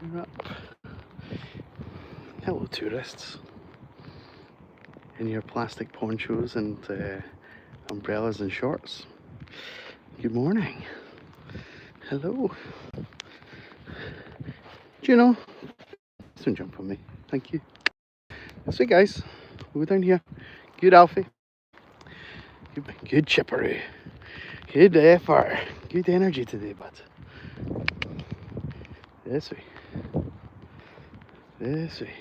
You're up. Hello, tourists. In your plastic ponchos and umbrellas and shorts. Good morning. Hello. Juno. Don't jump on me. Thank you. That's it, guys. We'll go down here. Good, Alfie. Good chippery. Good effort. Good energy today, bud. This way. This way.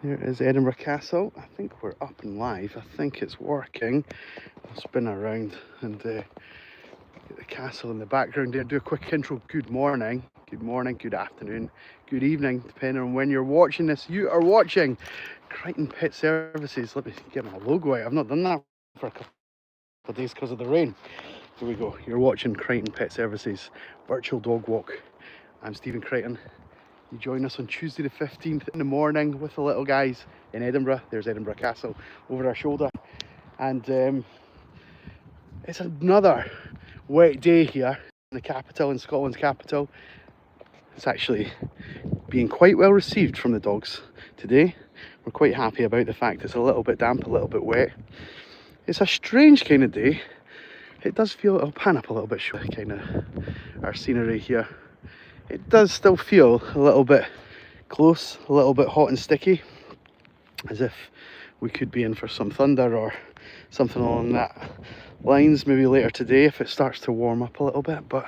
Here is Edinburgh Castle. I think we're up and live. I think it's working. I'll spin around and get the castle in the background there. Do a quick intro. Good morning, good afternoon, good evening, depending on when you're watching this. You are watching Crighton Pet Services. Let me get my logo out. I've not done that for a couple of days because of the rain. Here we go. You're watching Crighton Pet Services virtual dog walk. I'm Stephen Crighton. You join us on Tuesday the 15th in the morning with the little guys in Edinburgh. There's Edinburgh Castle over our shoulder. And it's another wet day here in the capital, in Scotland's capital. It's actually being quite well received from the dogs today. We're quite happy about the fact it's a little bit damp, a little bit wet. It's a strange kind of day. It does feel, I'll pan up a little bit, kind of our scenery here. It does still feel a little bit close, a little bit hot and sticky, as if we could be in for some thunder or something along that lines maybe later today if it starts to warm up a little bit. But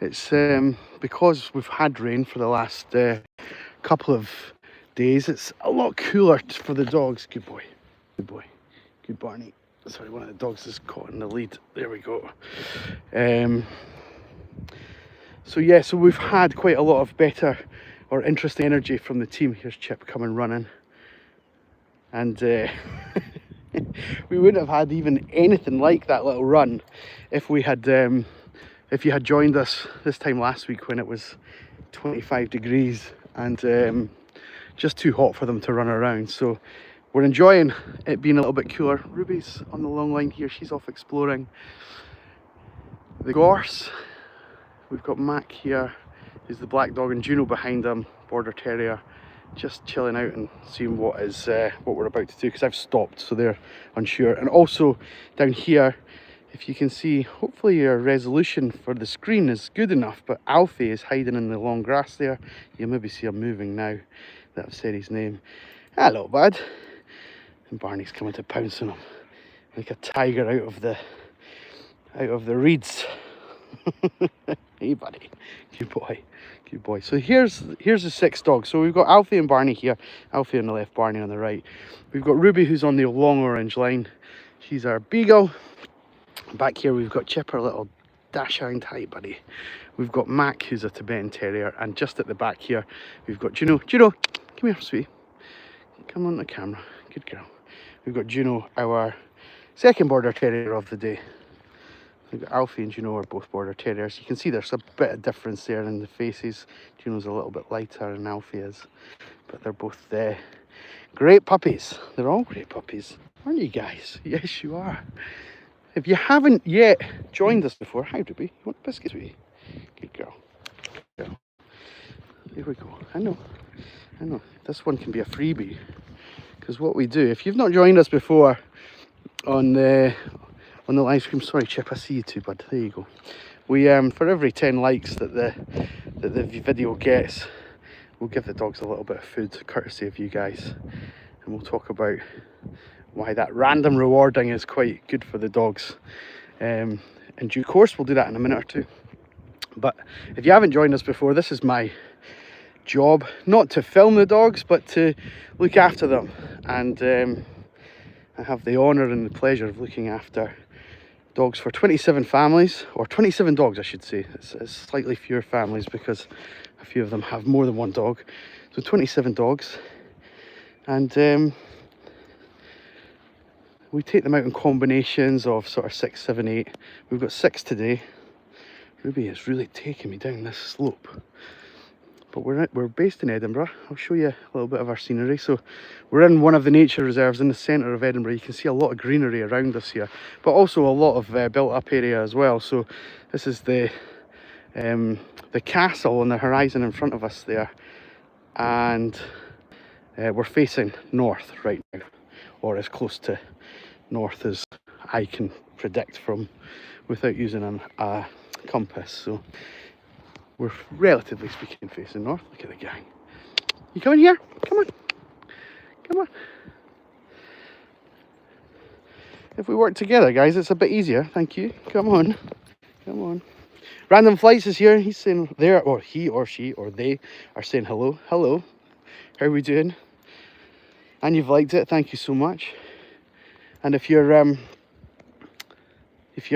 it's because we've had rain for the last couple of days, it's a lot cooler for the dogs. Good boy, good boy, good Barney. Sorry, one of the dogs is caught in the lead. There we go. So yeah, so we've had quite a lot of better or interesting energy from the team. Here's Chip coming running. And we wouldn't have had even anything like that little run if we had, if you had joined us this time last week when it was 25 degrees and just too hot for them to run around. So we're enjoying it being a little bit cooler. Ruby's on the long line here. She's off exploring the gorse. We've got Mac here, who's the black dog, and Juno behind him, border terrier, just chilling out and seeing what we're about to do, because I've stopped, so they're unsure. And also down here, if you can see, hopefully your resolution for the screen is good enough, but Alfie is hiding in the long grass there. You'll maybe see him moving now that I've said his name. Hello, bud. And Barney's coming to pounce on him like a tiger out of the reeds. Hey buddy, good boy, good boy. So here's the 6 dogs. So we've got Alfie and Barney here, Alfie on the left, Barney on the right. We've got Ruby, who's on the long orange line. She's our beagle. Back here we've got Chip, our little dachshund. Hi buddy. We've got Mac, who's a Tibetan terrier, and just at the back here we've got Juno. Juno, come here, sweetie. Come on the camera, good girl. We've got Juno, our second border terrier of the day. Alfie and Juno are both border terriers. You can see there's a bit of difference there in the faces. Juno's a little bit lighter than Alfie is, but they're both great puppies. They're all great puppies, aren't you guys? Yes, you are. If you haven't yet joined us before, hi Ruby, you want biscuits with you? Good girl. Good girl. Here we go. I know. This one can be a freebie, because what we do, if you've not joined us before on the live stream, sorry Chip, I see you too, bud. There you go. We for every 10 likes that the video gets, we'll give the dogs a little bit of food, courtesy of you guys, and we'll talk about why that random rewarding is quite good for the dogs. In due course, we'll do that in a minute or two. But if you haven't joined us before, this is my job, not to film the dogs, but to look after them. And I have the honour and the pleasure of looking after dogs for 27 families, or 27 dogs I should say. It's slightly fewer families because a few of them have more than one dog. So 27 dogs. And we take them out in combinations of sort of 6, 7, 8. We've got 6 today. Ruby is really taking me down this slope. But we're based in Edinburgh. I'll show you a little bit of our scenery. So we're in one of the nature reserves in the centre of Edinburgh. You can see a lot of greenery around us here, but also a lot of built up area as well. So this is the castle on the horizon in front of us there, and we're facing north right now, or as close to north as I can predict from without using a compass. So we're relatively speaking facing north. Look at the gang. You coming here? Come on. Come on. If we work together, guys, it's a bit easier. Thank you. Come on. Come on. Random Flights is here. He's saying there, or he or she or they are saying hello. Hello. How are we doing? And you've liked it. Thank you so much. And if you're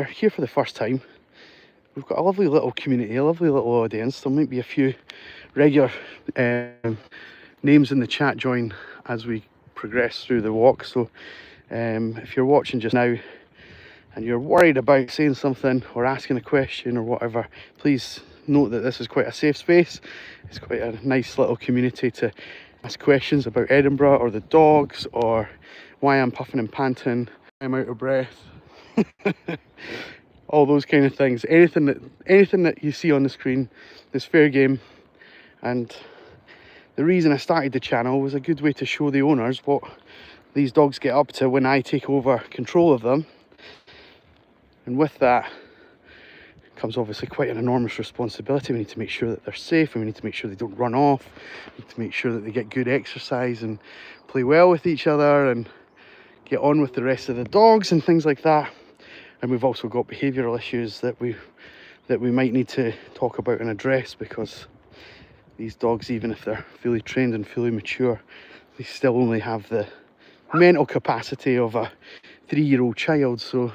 here for the first time, we've got a lovely little community, a lovely little audience. There might be a few regular names in the chat join as we progress through the walk. So if you're watching just now and you're worried about saying something or asking a question or whatever, please note that this is quite a safe space. It's quite a nice little community to ask questions about Edinburgh or the dogs or why I'm puffing and panting, I'm out of breath. All those kind of things. Anything that you see on the screen is fair game. And the reason I started the channel was a good way to show the owners what these dogs get up to when I take over control of them. And with that comes obviously quite an enormous responsibility. We need to make sure that they're safe, and we need to make sure they don't run off. We need to make sure that they get good exercise and play well with each other and get on with the rest of the dogs and things like that. And we've also got behavioural issues that we might need to talk about and address, because these dogs, even if they're fully trained and fully mature, they still only have the mental capacity of a 3-year-old child. So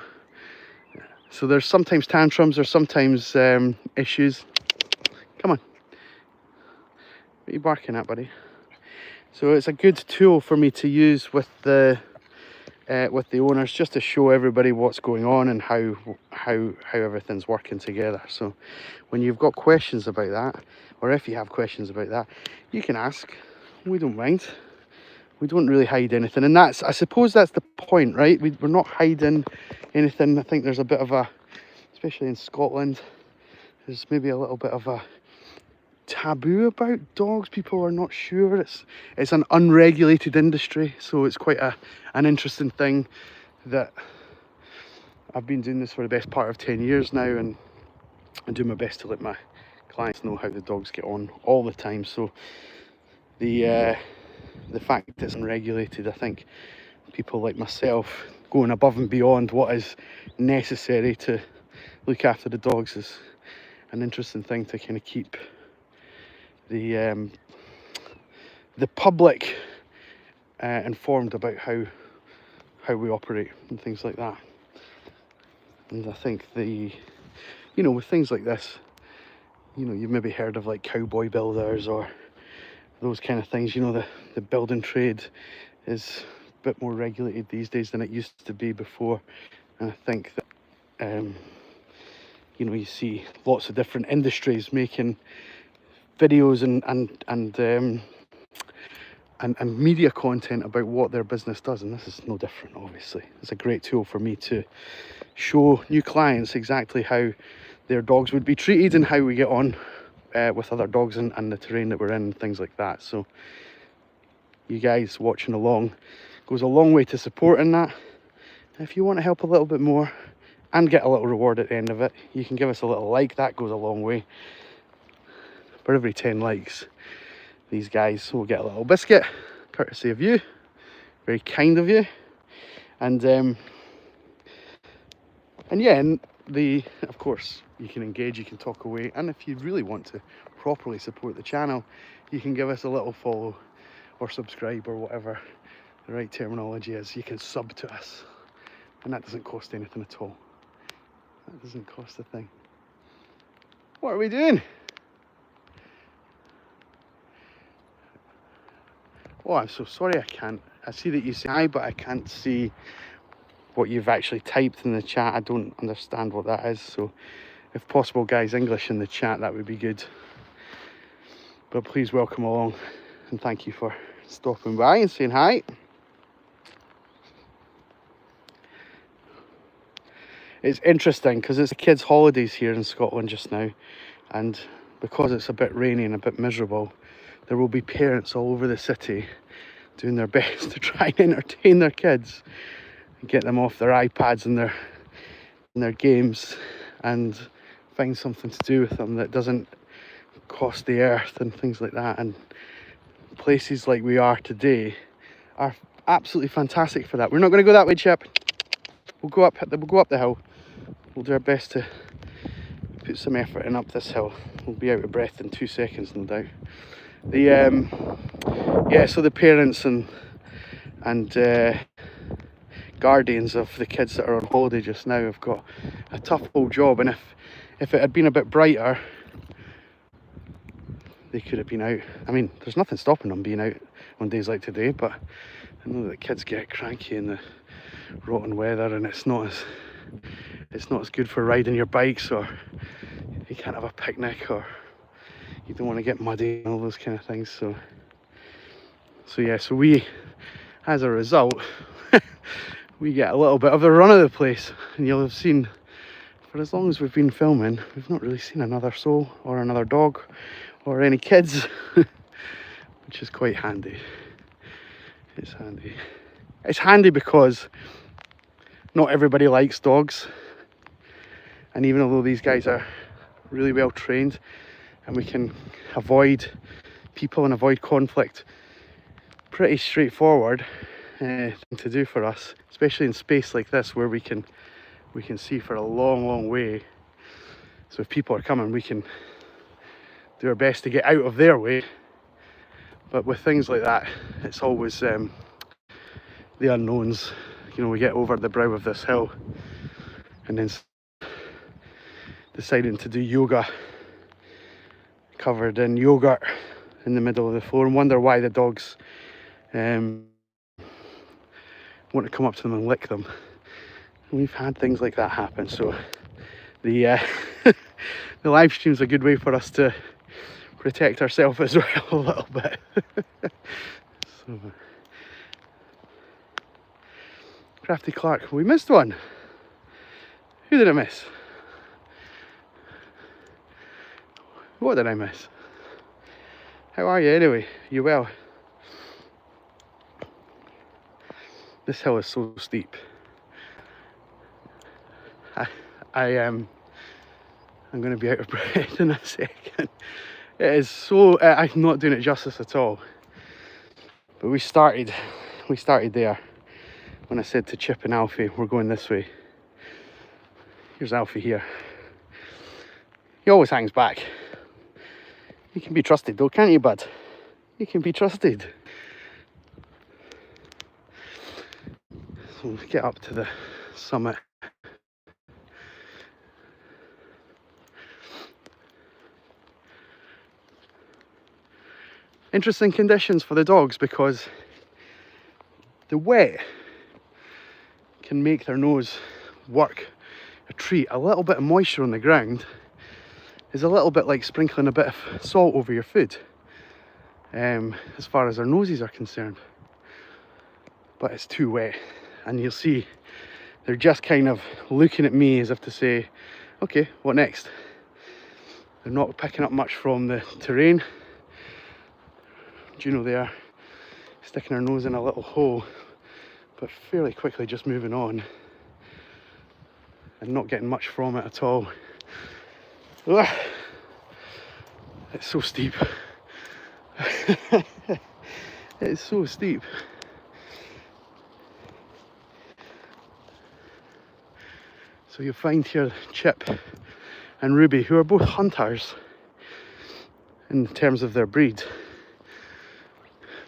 there's sometimes tantrums, or sometimes issues. Come on. What are you barking at, buddy? So it's a good tool for me to use with the owners, just to show everybody what's going on and how everything's working together. So when you've got questions about that, or if you have questions about that, you can ask. We don't mind. We don't really hide anything, and I suppose that's the point, right? We're not hiding anything. I think there's a bit of a, especially in Scotland, there's maybe a little bit of a taboo about dogs. People are not sure. It's an unregulated industry, so it's quite an interesting thing. That I've been doing this for the best part of 10 years now, and I do my best to let my clients know how the dogs get on all the time. So the fact that it's unregulated, I think people like myself going above and beyond what is necessary to look after the dogs is an interesting thing to kind of keep the public informed about how we operate and things like that. And I think with things like this, you've maybe heard of like cowboy builders or those kind of things. The building trade is a bit more regulated these days than it used to be before. And I think that you see lots of different industries making videos and media content about what their business does, and this is no different. Obviously, it's a great tool for me to show new clients exactly how their dogs would be treated and how we get on with other dogs and the terrain that we're in and things like that. So you guys watching along goes a long way to supporting that. If you want to help a little bit more and get a little reward at the end of it, you can give us a little like. That goes a long way. For every 10 likes, these guys will get a little biscuit, courtesy of you. Very kind of you. And yeah, and of course, you can engage, you can talk away, and if you really want to properly support the channel, you can give us a little follow or subscribe or whatever the right terminology is. You can sub to us, and that doesn't cost anything at all. That doesn't cost a thing. What are we doing? Oh, I'm so sorry I see that you say hi, but I can't see what you've actually typed in the chat. I don't understand what that is, so if possible, guys, English in the chat, that would be good. But please welcome along, and thank you for stopping by and saying hi. It's interesting because it's the kids' holidays here in Scotland just now, and because it's a bit rainy and a bit miserable, there will be parents all over the city doing their best to try and entertain their kids and get them off their iPads and their games and find something to do with them that doesn't cost the earth and things like that. And places like we are today are absolutely fantastic for that. We're not going to go that way, Chip. We'll go up the hill. We'll do our best to put some effort in up this hill. We'll be out of breath in 2 seconds, no doubt. Yeah, so the parents and guardians of the kids that are on holiday just now have got a tough old job, and if it had been a bit brighter, they could have been out. I mean, there's nothing stopping them being out on days like today, but I know that kids get cranky in the rotten weather, and it's not as good for riding your bikes, or you can't have a picnic, or you don't want to get muddy and all those kind of things. So yeah, so we, as a result, we get a little bit of the run of the place, and you'll have seen, for as long as we've been filming, we've not really seen another soul or another dog or any kids, which is quite handy. It's handy. It's handy because not everybody likes dogs, and even although these guys are really well trained and we can avoid people and avoid conflict, pretty straightforward thing to do for us, especially in space like this where we can see for a long way. So if people are coming, we can do our best to get out of their way. But with things like that, it's always the unknowns. You know, we get over the brow of this hill and then deciding to do yoga covered in yogurt in the middle of the floor, and wonder why the dogs want to come up to them and lick them. And we've had things like that happen, so the the live stream's a good way for us to protect ourselves as well a little bit. So, Crafty Clark, we missed one. Who did I miss? What did I miss? How are you anyway? You well? This hill is so steep. I'm going to be out of breath in a second. It is so, I'm not doing it justice at all. But we started there when I said to Chip and Alfie, we're going this way. Here's Alfie here. He always hangs back. You can be trusted though, can't you, bud? You can be trusted. So we'll get up to the summit. Interesting conditions for the dogs because the wet can make their nose work a treat. A little bit of moisture on the ground is a little bit like sprinkling a bit of salt over your food, as far as their noses are concerned. But it's too wet, and you'll see they're just kind of looking at me as if to say, okay, what next? They're not picking up much from the terrain. Juno there, sticking her nose in a little hole, but fairly quickly just moving on and not getting much from it at all. Ugh. It's so steep. It's so steep. So you'll find here Chip and Ruby, who are both hunters in terms of their breed.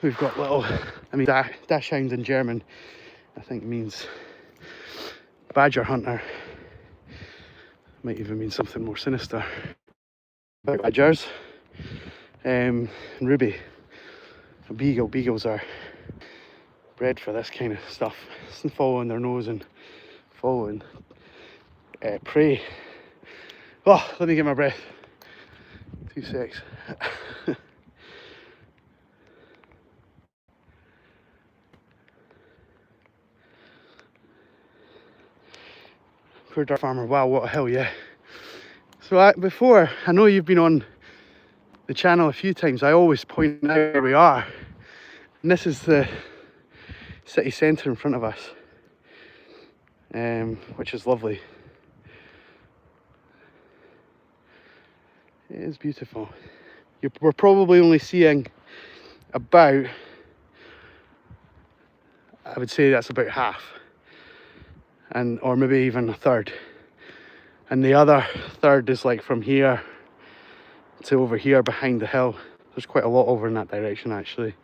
We've got little, I mean, Dachshund in German, I think means badger hunter. Might even mean something more sinister. Badgers. And Ruby, a beagle. Beagles are bred for this kind of stuff. Following their nose and following prey. Oh, let me get my breath. 2 secs. Poor dirt farmer. Wow, what a hill, yeah. So before, I know you've been on the channel a few times, I always point out where we are. And this is the city centre in front of us, which is lovely. It is beautiful. We're probably only seeing about, I would say that's about half, and or maybe even a third. And the other third is like from here to over here behind the hill. There's quite a lot over in that direction actually.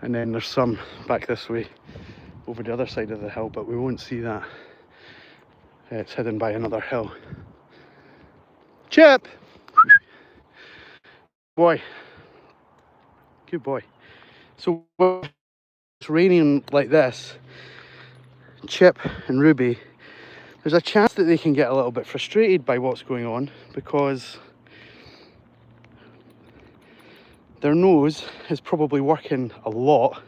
And then there's some back this way over the other side of the hill, but we won't see that. It's hidden by another hill. Chip! Boy. Good boy. So when it's raining like this, Chip and Ruby, there's a chance that they can get a little bit frustrated by what's going on, because their nose is probably working a lot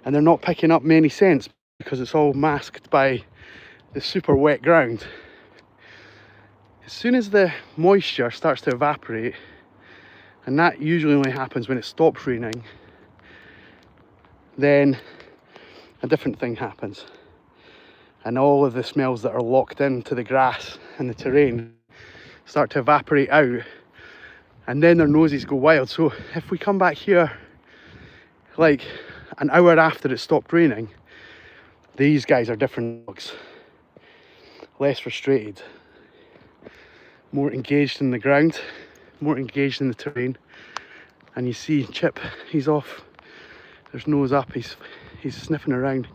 and they're not picking up many scents because it's all masked by the super wet ground. As soon as the moisture starts to evaporate, and that usually only happens when it stops raining, then a different thing happens. And all of the smells that are locked into the grass and the terrain start to evaporate out, and then their noses go wild. So if we come back here like an hour after it stopped raining, these guys are different dogs. Less frustrated, more engaged in the ground, more engaged in the terrain. And you see Chip, he's off, there's nose up, he's sniffing around.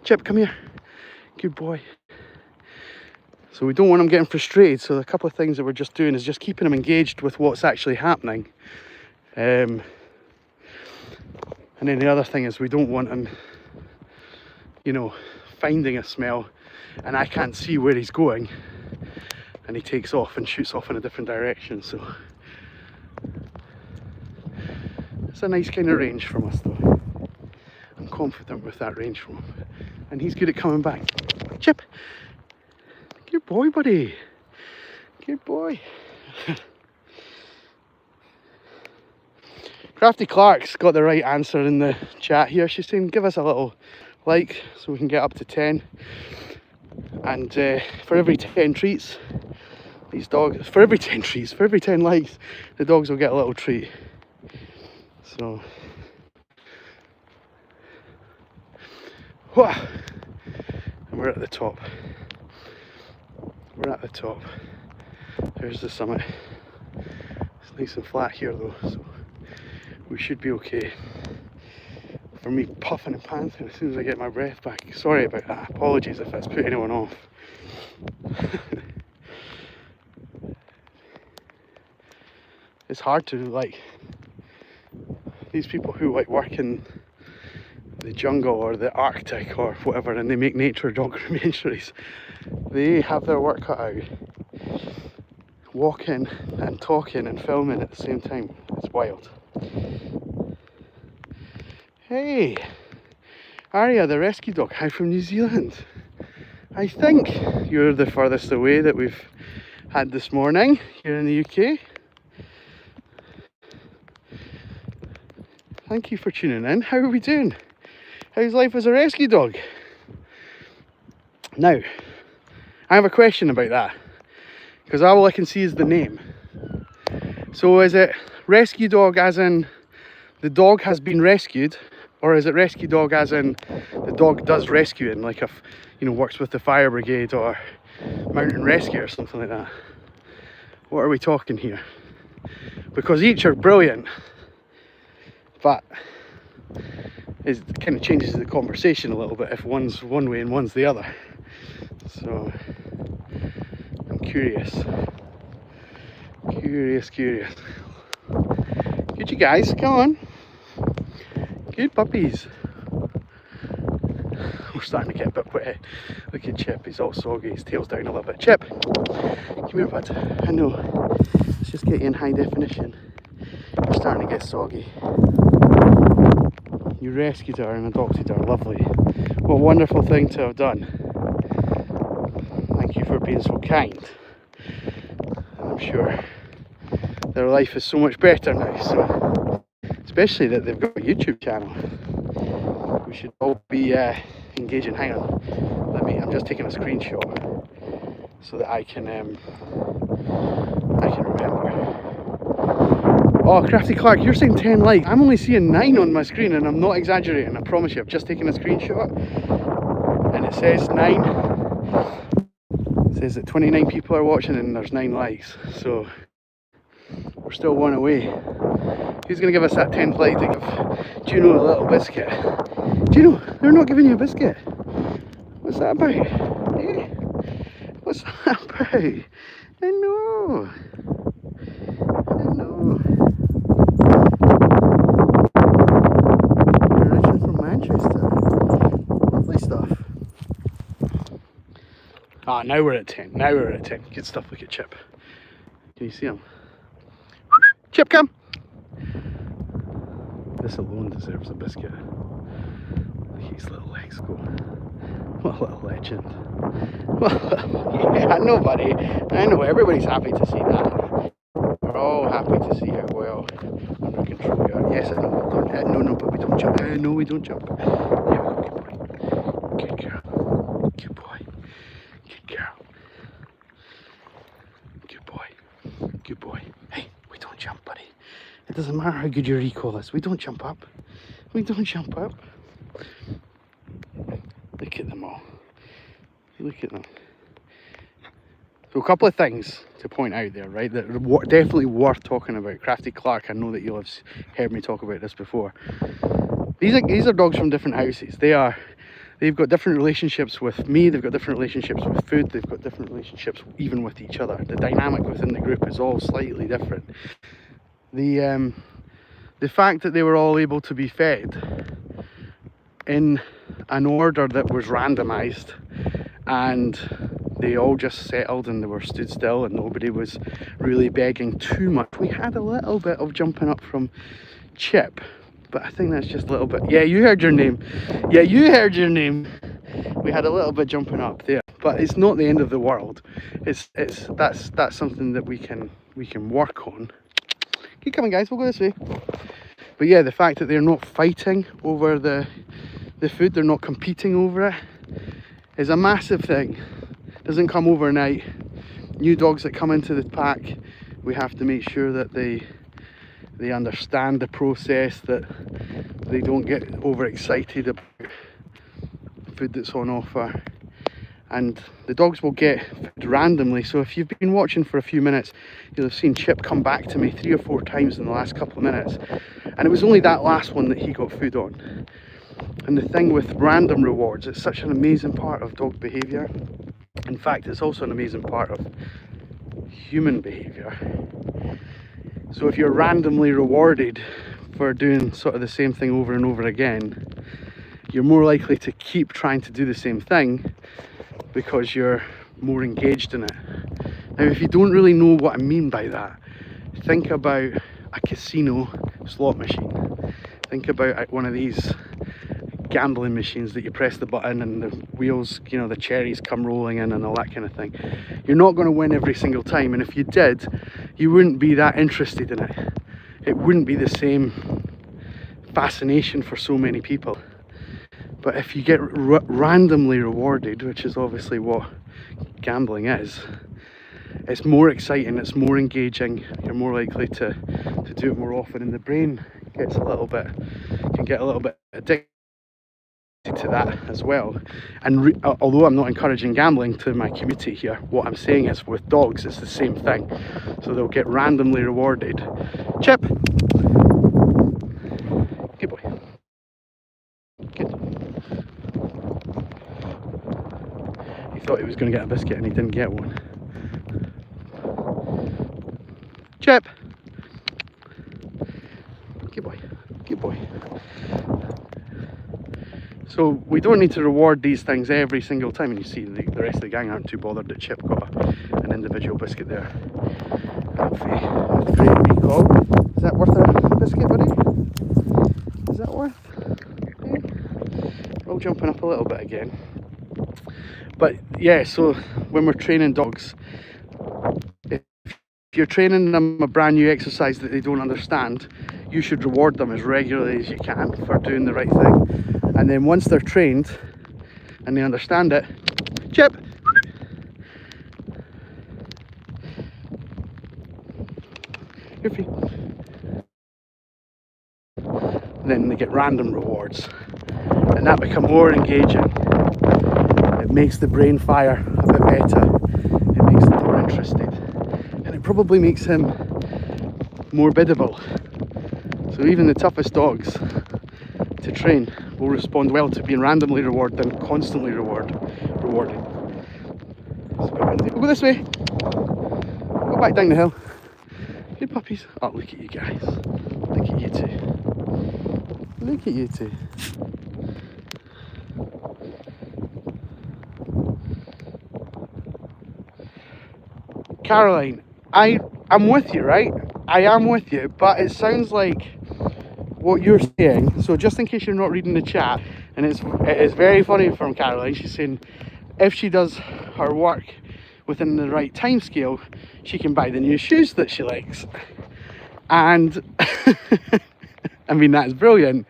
Chip, come here, good boy. So we don't want him getting frustrated, so a couple of things that we're just doing is just keeping him engaged with what's actually happening. And then the other thing is we don't want him, you know, finding a smell and I can't see where he's going and he takes off and shoots off in a different direction. So it's a nice kind of range from us though. I'm confident with that range from him, and he's good at coming back. Chip, good boy, buddy, good boy. Crafty Clark's got the right answer in the chat here. She's saying give us a little like so we can get up to 10, and for every 10 treats, these dogs, for every 10 treats, for every 10 likes, the dogs will get a little treat. So and we're at the top. We're at the top. There's the summit. It's nice and flat here though, so we should be okay. For me puffing and panting as soon as I get my breath back. Sorry about that. Apologies if that's put anyone off. It's hard to, like, these people who like work in the jungle or the Arctic or whatever, and they make nature documentaries, they have their work cut out. Walking and talking and filming at the same time. It's wild. Hey, Aria, the rescue dog. Hi from New Zealand. I think you're the furthest away that we've had this morning here in the UK. Thank you for tuning in. How are we doing? How's life as a rescue dog? Now, I have a question about that, because all I can see is the name. So is it rescue dog as in the dog has been rescued, or is it rescue dog as in the dog does rescuing, like if, you know, works with the fire brigade or mountain rescue or something like that? What are we talking here? Because each are brilliant, but it kind of changes the conversation a little bit if one's one way and one's the other. So I'm curious. Curious. Good, you guys, come on. Good puppies. starting to get a bit wet. Look at Chip, he's all soggy, his tail's down a little bit. Chip, come here bud. I know, let's just get you in high definition. You're starting to get soggy. You rescued her and adopted her, lovely. What a wonderful thing to have done. Thank you for being so kind. I'm sure their life is so much better now, so especially that they've got a YouTube channel. We should all be engaging. Hang on, I'm just taking a screenshot so that I can remember. Oh, Crafty Clark, you're saying 10 likes. I'm only seeing 9 on my screen, and I'm not exaggerating. I promise you, I've just taken a screenshot and it says 9. It says that 29 people are watching and there's 9 likes, so we're still one away. Who's going to give us that 10th like to give Juno a little biscuit? Juno, they're not giving you a biscuit. What's that about? Eh? What's that about? I know. I know. You're Richard from Manchester. Lovely stuff. Ah, now we're at 10. Now we're at 10. Good stuff. Look at Chip. Can you see him? Chip, come! This alone deserves a biscuit. Look at his little legs go. What a little legend. Yeah, I know, buddy. I know. Everybody's happy to see that. We're all happy to see how well under control you are. Yes, I know. No, but we don't jump. No, we don't jump. Yeah, we go. Good girl. Good boy. Good girl. Good boy. Good boy. Hey, we don't jump, buddy. It doesn't matter how good your recoil is. We don't jump up. We don't jump up. Look at them all. Look at them. So a couple of things to point out there, right, that are definitely worth talking about. Crafty Clark, I know that you'll have heard me talk about this before. These are dogs from different houses. They've got different relationships with me, they've got different relationships with food, they've got different relationships even with each other. The dynamic within the group is all slightly different. The fact that they were all able to be fed in an order that was randomized, and they all just settled and they were stood still and nobody was really begging too much. We had a little bit of jumping up from Chip, but I think that's just a little bit. Yeah, you heard your name. Yeah, you heard your name. We had a little bit jumping up there, but it's not the end of the world. That's something that we can work on. Keep coming, guys. We'll go this way. But yeah, the fact that they're not fighting over the food, they're not competing over it, is a massive thing. Doesn't come overnight. New dogs that come into the pack, we have to make sure that they understand the process, that they don't get overexcited about food that's on offer. And the dogs will get food randomly. So if you've been watching for a few minutes, you'll have seen Chip come back to me 3 or 4 times in the last couple of minutes, and it was only that last one that he got food on. And the thing with random rewards, it's such an amazing part of dog behaviour. In fact, it's also an amazing part of human behaviour. So if you're randomly rewarded for doing sort of the same thing over and over again, you're more likely to keep trying to do the same thing because you're more engaged in it. Now, if you don't really know what I mean by that, think about a casino slot machine. Think about one of these gambling machines that you press the button and the wheels, you know, the cherries come rolling in and all that kind of thing. You're not going to win every single time, and if you did, you wouldn't be that interested in it. It wouldn't be the same fascination for so many people. But if you get randomly rewarded, which is obviously what gambling is, it's more exciting, it's more engaging, you're more likely to do it more often, and the brain can get a little bit addicted to that as well. And although I'm not encouraging gambling to my community here, what I'm saying is with dogs it's the same thing. So they'll get randomly rewarded. Chip! Good boy. Good. He thought he was going to get a biscuit and he didn't get one. Chip! Good boy. Good boy. So we don't need to reward these things every single time, and you see the rest of the gang aren't too bothered that Chip got an individual biscuit there. Alfie, great recall. Is that worth a biscuit, buddy? Is that worth? We're all jumping up a little bit again. But yeah, so when we're training dogs, if you're training them a brand new exercise that they don't understand, you should reward them as regularly as you can for doing the right thing. And then once they're trained and they understand it, Chip! Your feet. Then they get random rewards, and that becomes more engaging. It makes the brain fire a bit better, it makes them more interested, and it probably makes him more biddable. So even the toughest dogs to train will respond well to being randomly rewarded than constantly rewarded. So go this way, go back down the hill. Good puppies. Oh, look at you guys. Look at you two. Look at you two. Caroline, I'm with you, right? I am with you, but it sounds like what you're saying. So just in case you're not reading the chat, and it is very funny from Caroline. She's saying if she does her work within the right time scale, she can buy the new shoes that she likes. And I mean, that's brilliant.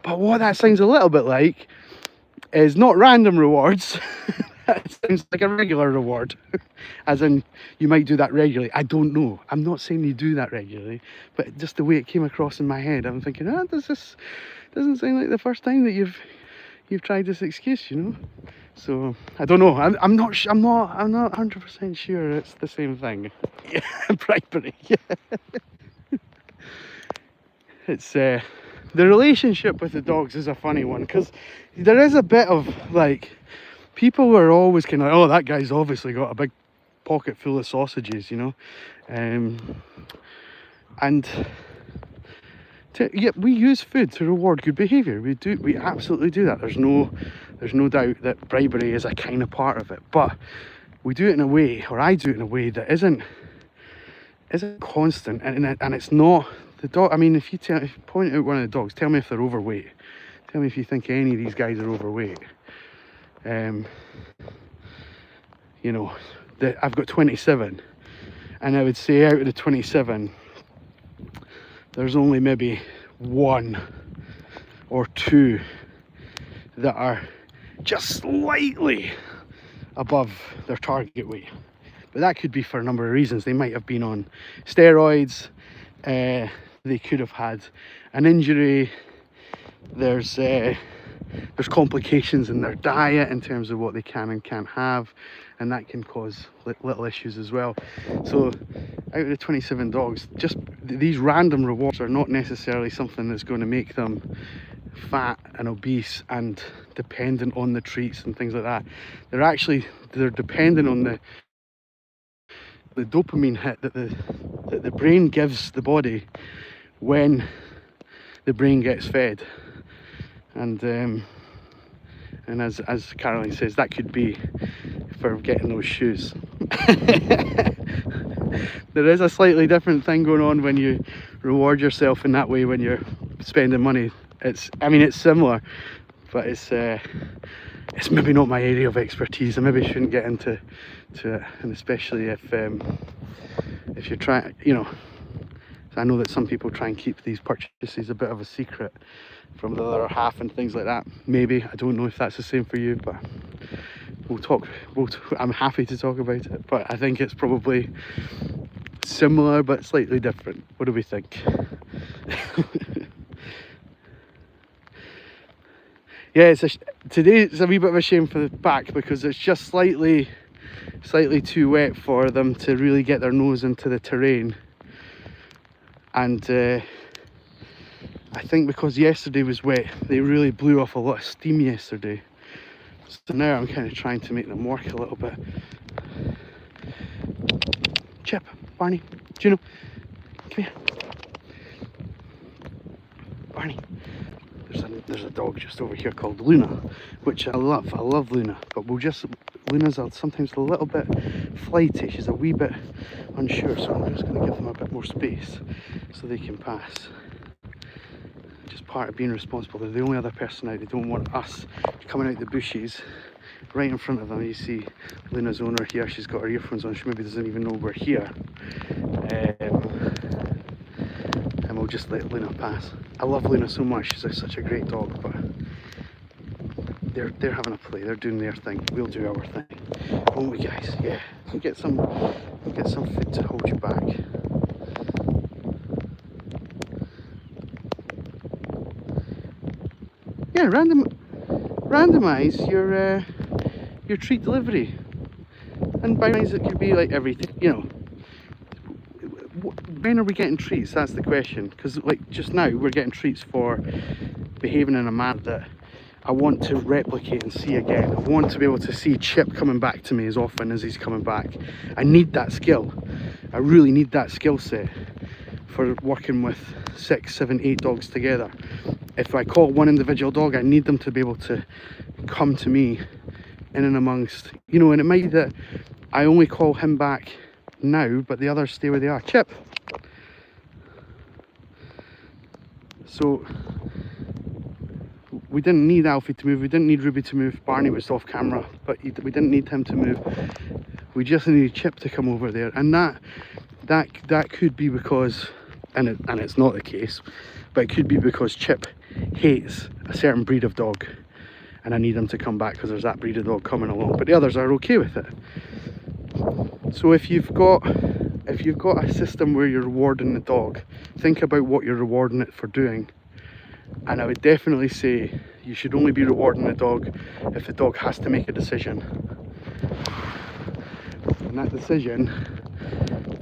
But what that sounds a little bit like is not random rewards. It sounds like a regular reward. As in, you might do that regularly. I don't know. I'm not saying you do that regularly, but just the way it came across in my head, I'm thinking, this doesn't sound like the first time that you've tried this excuse, you know. So I don't know. I'm not 100% sure it's the same thing. Yeah, bribery. Yeah. It's the relationship with the dogs is a funny one, because there is a bit of like, people are always kind of, oh, that guy's obviously got a big pocket full of sausages, you know. Yeah, we use food to reward good behaviour. We absolutely do that. There's no doubt that bribery is a kind of part of it, but we do it in a way, or I do it in a way that isn't constant, and it's not the dog. I mean, if you point out one of the dogs, tell me if they're overweight. Tell me if you think any of these guys are overweight. You know, I've got 27, and I would say out of the 27, there's only maybe 1 or 2 that are just slightly above their target weight. But that could be for a number of reasons. They might have been on steroids, they could have had an injury, there's complications in their diet in terms of what they can and can't have, and that can cause little issues as well. So out of the 27 dogs, just these random rewards are not necessarily something that's going to make them fat and obese and dependent on the treats and things like that. They're dependent on the dopamine hit that the brain gives the body when the brain gets fed. And as Caroline says, that could be for getting those shoes. There is a slightly different thing going on when you reward yourself in that way when you're spending money. I mean, it's similar, but it's maybe not my area of expertise. I maybe shouldn't get into it, and especially if you're trying, you know. I know that some people try and keep these purchases a bit of a secret from the other half and things like that. Maybe, I don't know if that's the same for you, but I'm happy to talk about it, but I think it's probably similar but slightly different. What do we think? Yeah, today it's a wee bit of a shame for the pack because it's just slightly too wet for them to really get their nose into the terrain. And I think because yesterday was wet, they really blew off a lot of steam yesterday. So now I'm kind of trying to make them work a little bit. Chip, Barney, Juno, come here. Barney, there's there's a dog just over here called Luna, which I love. I love Luna, but Luna's sometimes a little bit flighty. She's a wee bit unsure, so I'm just going to give them a bit more space so they can pass. Just part of being responsible. They're the only other person out. They don't want us coming out the bushes right in front of them. You see Luna's owner here. She's got her earphones on. She maybe doesn't even know we're here. And we'll just let Luna pass. I love Luna so much. She's such a great dog, but they're having a play. They're doing their thing. We'll do our thing, won't we, guys? Yeah. We'll get some food to hold you back. Yeah, randomize your treat delivery, and by randomize it could be like everything, you know. When are we getting treats? That's the question. Because like just now we're getting treats for behaving in a manner that I want to replicate and see again. I want to be able to see Chip coming back to me as often as he's coming back. I need that skill. I really need that skill set for working with 6, 7, 8 dogs together. If I call one individual dog, I need them to be able to come to me in and amongst, you know, and it might be that I only call him back now, but the others stay where they are. Chip! So, we didn't need Alfie to move, we didn't need Ruby to move. Barney was off camera, but we didn't need him to move. We just needed Chip to come over there, and that could be because, and it's not the case, but it could be because Chip hates a certain breed of dog, and I need him to come back because there's that breed of dog coming along. But the others are okay with it. So if you've got a system where you're rewarding the dog, think about what you're rewarding it for doing. And I would definitely say you should only be rewarding the dog if the dog has to make a decision. And that decision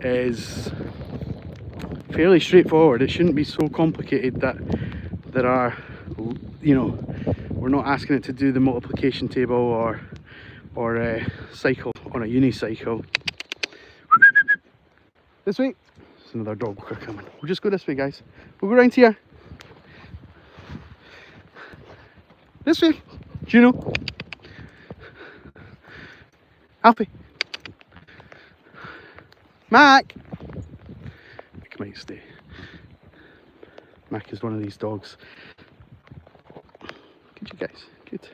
is fairly straightforward. It shouldn't be so complicated that there are, you know, we're not asking it to do the multiplication table or cycle on a unicycle. This way. There's another dog walker coming. We'll just go this way, guys. We'll go around here. This way. Juno. Alfie. Mac. Mac might stay. Mac is one of these dogs. Good, you guys. Good.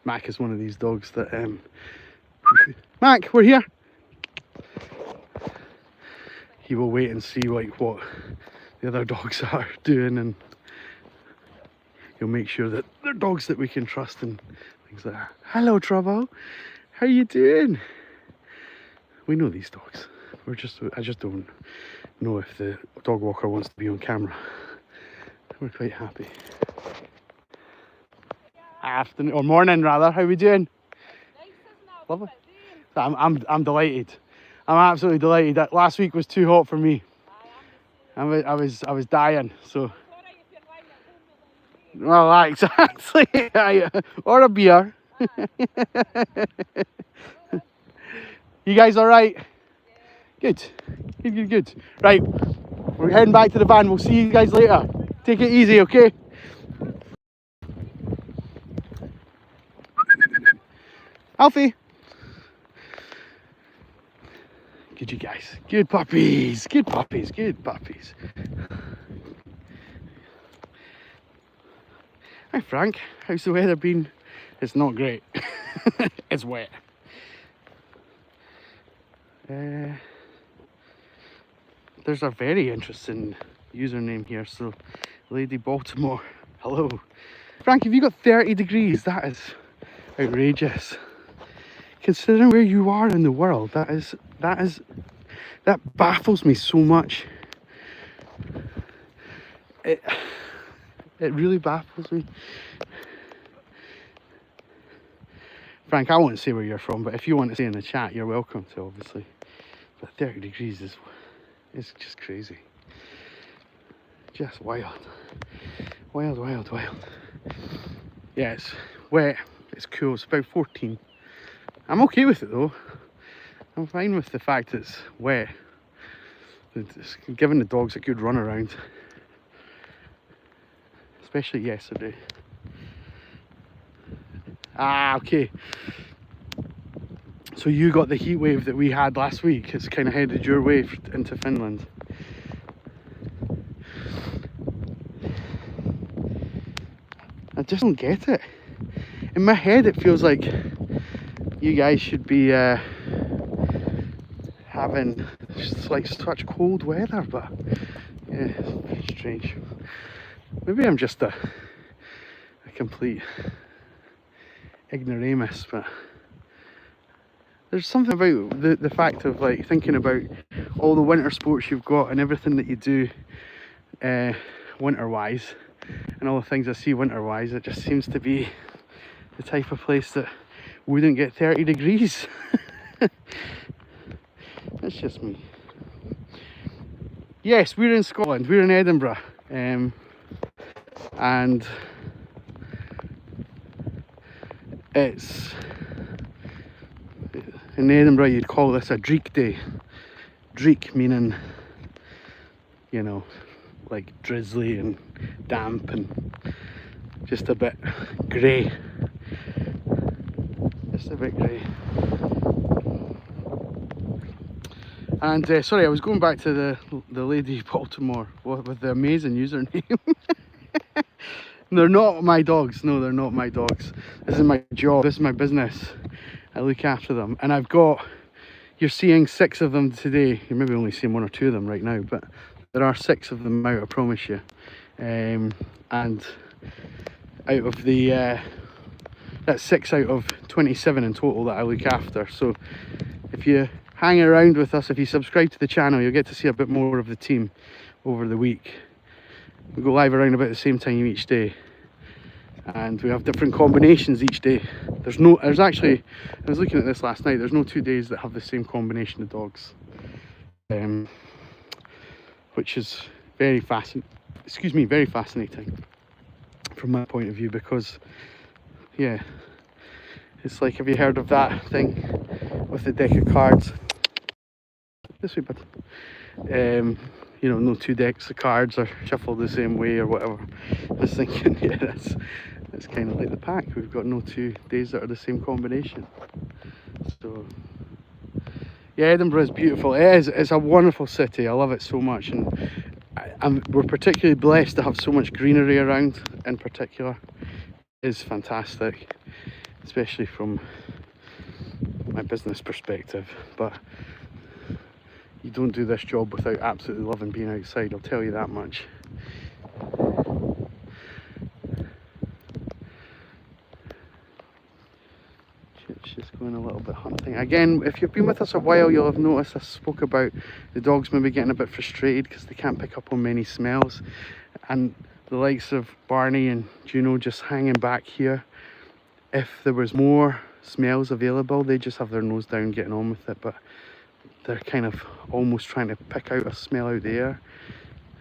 Mac is one of these dogs that Mac, we're here. He will wait and see like what the other dogs are doing, and he'll make sure that they're dogs that we can trust and things like that. Hello, Trouble. How you doing? We know these dogs. I just don't know if the dog walker wants to be on camera. We're quite happy. Afternoon or morning rather. How we doing? Nice, lovely. I'm delighted. I'm absolutely delighted. That last week was too hot for me. I was dying. So. Well, exactly. Or a beer. You guys all right? Good. Good. Right. We're heading back to the van. We'll see you guys later. Take it easy, okay? Alfie. Good, you guys. Good puppies. Good puppies. Good puppies. Hi, Frank. How's the weather been? It's not great. It's wet. There's a very interesting username here. So, Lady Baltimore. Hello. Frank, have you got 30 degrees? That is outrageous. Considering where you are in the world, that baffles me so much. It really baffles me. Frank, I won't say where you're from, but if you want to say in the chat, you're welcome to, obviously. But 30 degrees is just crazy. Just wild. Wild. Yeah, it's wet, it's cool, it's about 14. I'm okay with it though. I'm fine with the fact it's wet. It's giving the dogs a good run around. especially yesterday. Ah, okay. So you got the heat wave that we had last week. It's kind of headed your way into Finland. I just don't get it. In my head it feels like you guys should be having just like such cold weather, but yeah, it's very strange. Maybe I'm just a complete ignoramus, but there's something about the fact of like thinking about all the winter sports you've got and everything that you do winter wise, and all the things I see winter wise. It just seems to be the type of place that wouldn't get 30 degrees. That's just me. Yes, we're in Scotland, we're in Edinburgh, and it's in Edinburgh you'd call this a dreek day. Dreek meaning, you know, like drizzly and damp and just a bit grey. Just a bit grey. And sorry, I was going back to the lady Baltimore with the amazing username. They're not my dogs. No, they're not my dogs. This is my job. This is my business. I look after them. And I've got, you're seeing 6 of them today. You're maybe only seeing 1 or 2 of them right now, but there are 6 of them out, I promise you. And out of the, that's 6 out of 27 in total that I look after. So if you hang around with us, if you subscribe to the channel, you'll get to see a bit more of the team over the week. We go live around about the same time each day, and we have different combinations each day. There's actually, I was looking at this last night, there's no 2 days that have the same combination of dogs, which is very fascinating from my point of view, because yeah, it's like, have you heard of that thing with the deck of cards? This way, bud. You know, no 2 decks of cards are shuffled the same way or whatever. I was thinking, yeah, that's kind of like the pack. We've got no 2 days that are the same combination. So yeah, Edinburgh is beautiful. It's a wonderful city. I love it so much, and we're particularly blessed to have so much greenery around. In particular, it is fantastic, especially from my business perspective. But you don't do this job without absolutely loving being outside, I'll tell you that much. Chip's just going a little bit hunting. Again, if you've been with us a while, you'll have noticed I spoke about the dogs maybe getting a bit frustrated because they can't pick up on many smells. And the likes of Barney and Juno just hanging back here. If there was more smells available, they just have their nose down getting on with it. But they're kind of almost trying to pick out a smell out there.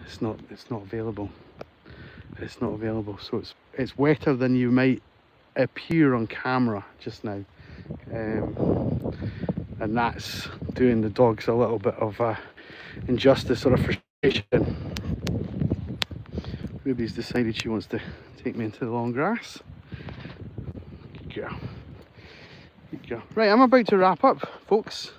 It's not available. It's not available. So it's wetter than you might appear on camera just now, and that's doing the dogs a little bit of injustice or a frustration. Ruby's decided she wants to take me into the long grass. Good girl. Good girl. Right, I'm about to wrap up, folks.